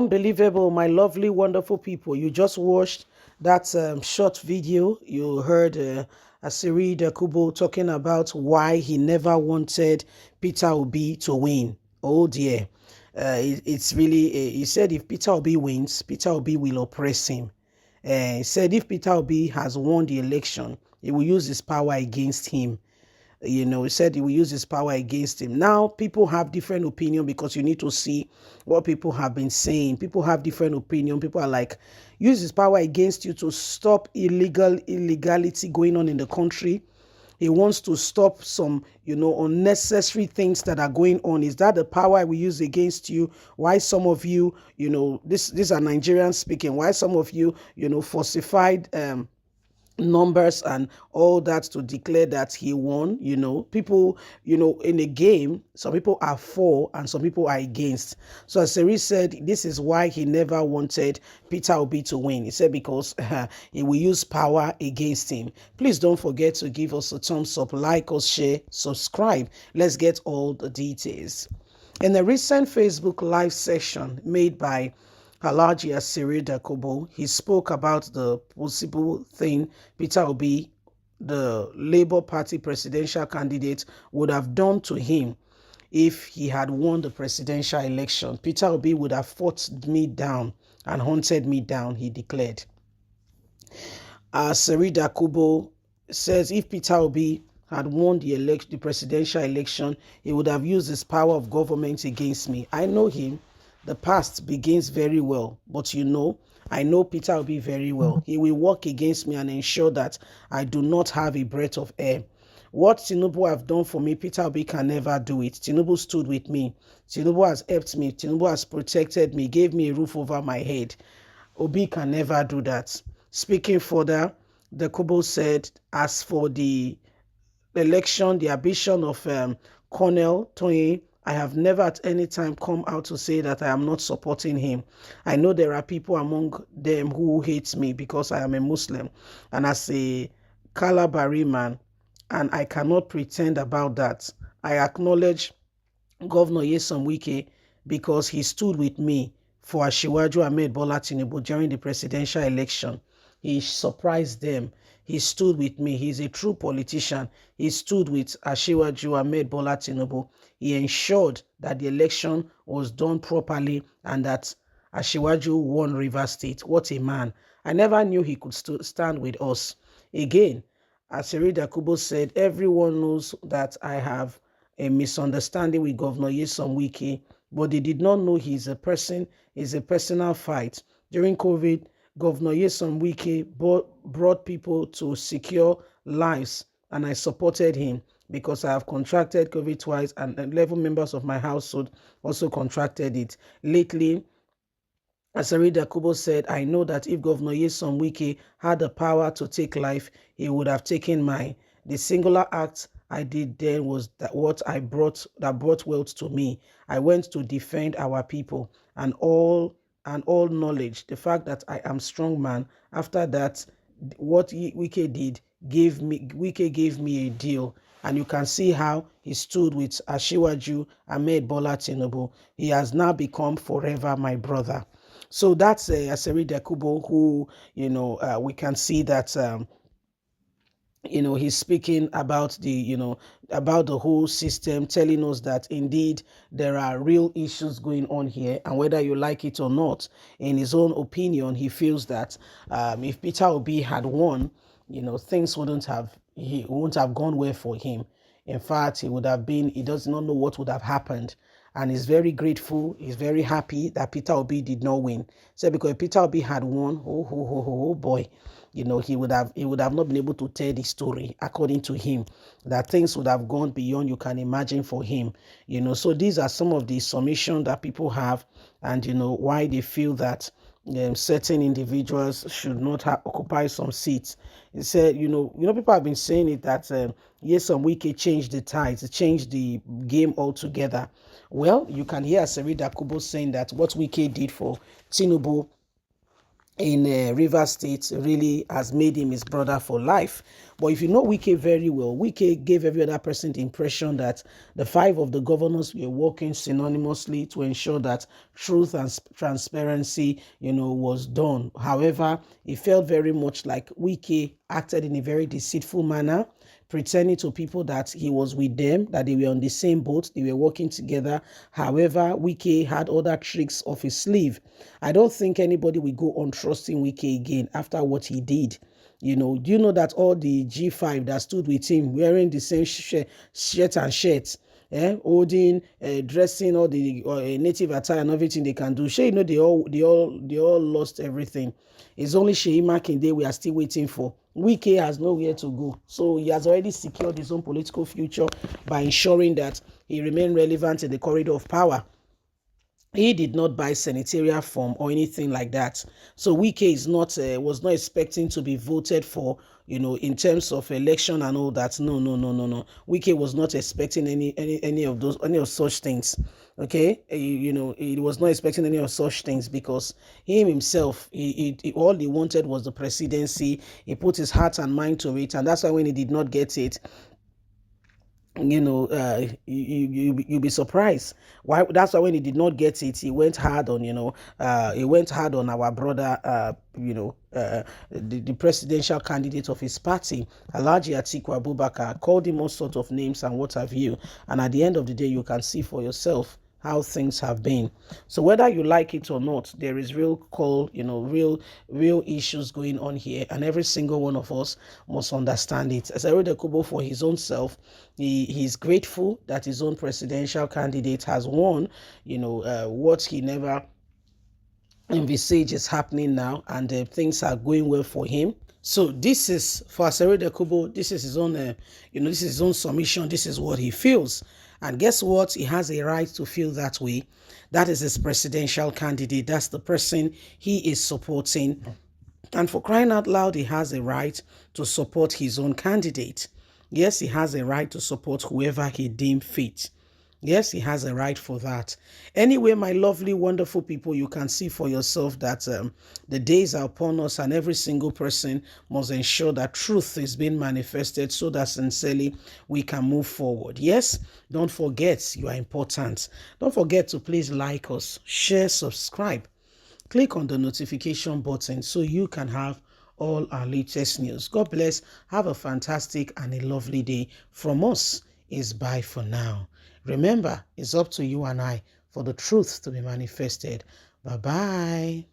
Unbelievable, my lovely, wonderful people. You just watched that short video. You heard Asari Dokobu talking about why he never wanted Peter Obi to win. Oh dear. It's really, he said if Peter Obi wins, Peter Obi will oppress him. He said if Peter Obi has won the election, he will use his power against him. He said he will use his power against him. Now people have different opinion, because you need to see what people have been saying. People have different opinion. People are like, use his power against you to stop illegality going on in the country. He wants to stop some unnecessary things that are going on. Is that the power I will use against you? Why some of you, these are Nigerians speaking, why some of you, falsified numbers and all that to declare that he won. People, in a game, some people are for and some people are against. So Asari said this is why he never wanted Peter Obi to win. He said because he will use power against him. Please don't forget to give us a thumbs up, like us, share, subscribe. Let's get all the details. In a recent Facebook live session made by Alhaji Asari Dokobu, he spoke about the possible thing Peter Obi, the Labour Party presidential candidate, would have done to him if he had won the presidential election. Peter Obi would have fought me down and hunted me down, he declared. Asari Dokobu says if Peter Obi had won the presidential election, he would have used his power of government against me. I know him. The past begins very well, but I know Peter Obi very well. He will work against me and ensure that I do not have a breath of air. What Tinubu have done for me, Peter Obi can never do it. Tinubu stood with me. Tinubu has helped me. Tinubu has protected me, gave me a roof over my head. Obi can never do that. Speaking further, Dokobu said, as for the election, the ambition of Colonel Tony, I have never at any time come out to say that I am not supporting him. I know there are people among them who hate me because I am a Muslim and as a Kalabari man, and I cannot pretend about that. I acknowledge Governor Nyesom Wike because he stood with me for Asiwaju Ahmed Bola Tinubu during the presidential election. He surprised them. He stood with me. He's a true politician. He stood with Asiwaju Ahmed Bola Tinubu. He ensured that the election was done properly and that Asiwaju won Rivers State. What a man. I never knew he could stand with us. Again, Asari Dokobu said, everyone knows that I have a misunderstanding with Governor Nyesom Wike, but they did not know he's a personal fight. During COVID, Governor Nyesom Wike brought people to secure lives, and I supported him because I have contracted COVID twice, and 11 members of my household also contracted it. Lately, Asari Dokobu said, I know that if Governor Nyesom Wike had the power to take life, he would have taken mine. The singular act I did then was that brought wealth to me. I went to defend our people and all knowledge. The fact that I am strong man. After that, what Wike did Wike gave me a deal. And you can see how he stood with Asiwaju Ahmed Bola Tinubu. He has now become forever my brother. So that's Asari Dokobu, who, we can see that, he's speaking about about the whole system, telling us that indeed there are real issues going on here. And whether you like it or not, in his own opinion, he feels that if Peter Obi had won, things he wouldn't have gone well for him. In fact, he does not know what would have happened. And he's very grateful. He's very happy that Peter Obi did not win. So because if Peter Obi had won, oh boy, he would have not been able to tell the story according to him. That things would have gone beyond you can imagine for him. So these are some of the submissions that people have, and why they feel that certain individuals should not occupy some seats. He said, people have been saying it that Nyesom Wike changed the tides, changed the game altogether. Well, you can hear Asari Dokobu saying that what Wike did for Tinubu in River State really has made him his brother for life. But if you know Wike very well, Wike gave every other person the impression that the five of the governors were working synonymously to ensure that truth and transparency, was done. However, it felt very much like Wike acted in a very deceitful manner, pretending to people that he was with them, that they were on the same boat, they were working together. However, Wike had other tricks up his sleeve. I don't think anybody will go on trusting Wike again after what he did. Do you know that all the G5 that stood with him wearing the same shirt and shirt, holding, dressing all the native attire and everything they can do. Sure, they all lost everything. It's only Sheyi Makinde we are still waiting for. Wike has nowhere to go, so he has already secured his own political future by ensuring that he remained relevant in the corridor of power. He did not buy senatorial form or anything like that. So Wike was not expecting to be voted for, in terms of election and all that. No, no, no, no, no. Wike was not expecting any of such things. Okay, he was not expecting any of such things because him himself, all he wanted was the presidency. He put his heart and mind to it, and that's why when he did not get it, you'll be surprised why. That's why when he did not get it, he went hard on our brother, the presidential candidate of his party, Alhaji Atiku Abubakar, called him all sorts of names and what have you. And at the end of the day, you can see for yourself how things have been. So whether you like it or not, there is real issues going on here, and every single one of us must understand it. As Dokobu, for his own self, he's grateful that his own presidential candidate has won, what he never envisaged is happening now, and things are going well for him. So this is for Asari Dokobu. This is his own, this is his own submission. This is what he feels. And guess what? He has a right to feel that way. That is his presidential candidate. That's the person he is supporting. And for crying out loud, he has a right to support his own candidate. Yes, he has a right to support whoever he deemed fit. Yes, he has a right for that. Anyway, my lovely, wonderful people, you can see for yourself that the days are upon us, and every single person must ensure that truth is being manifested so that sincerely we can move forward. Yes, don't forget you are important. Don't forget to please like us, share, subscribe. Click on the notification button so you can have all our latest news. God bless. Have a fantastic and a lovely day. From us is bye for now. Remember, it's up to you and I for the truth to be manifested. Bye-bye.